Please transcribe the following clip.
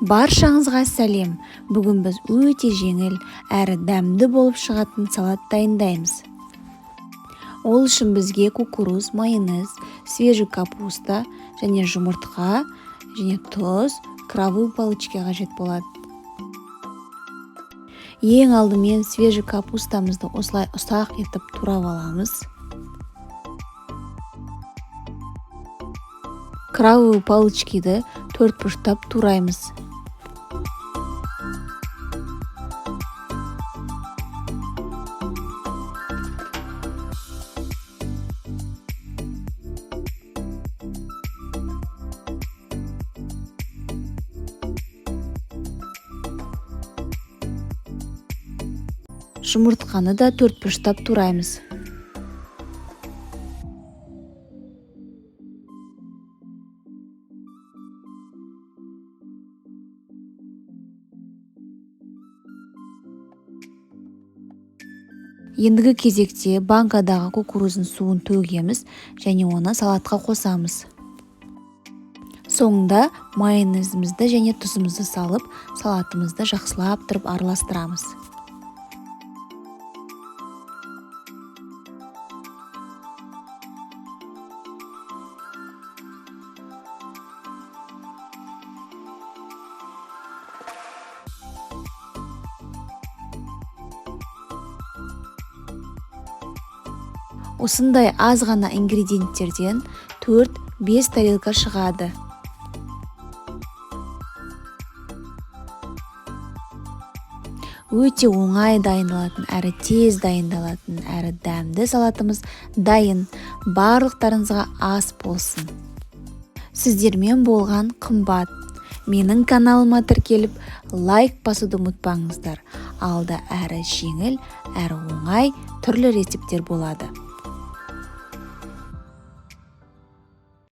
Баршаңызға сәлем. Бүгін біз өте жеңіл әрі дәмді болып шығатын салат дайындаймыз. Ол үшін бізге кукуруз, майонез, свежий капуста және жұмыртқа және тұз, крабовые палочки қажет болады. Ең алдымен свежий капустамызды осылай ұсақ етіп турап аламыз. Крабовые палочкиді төртбұрыштап тураймыз. Жұмыртқаны да төртбұрыштап тураймыз. Ендігі кезекте банкадағы кукуруздың суын төгеміз және оны салатқа қосамыз. Соңында майонезімізді және тұзымызды салып, салатымызды жақсылап тұрып араластырамыз. Осындай аз ғана ингредиенттерден 4-5 тарелка шығады. Өте оңай дайындалатын, әрі тез дайындалатын, әрі дәмді салатымыз дайын. Барлықтарыңызға ас болсын. Сіздермен болған қымбат. Менің каналыма тіркеліп, лайк басуды ұмытпаңыздар. Алда әрі жеңіл, әрі оңай түрлі рецептер болады.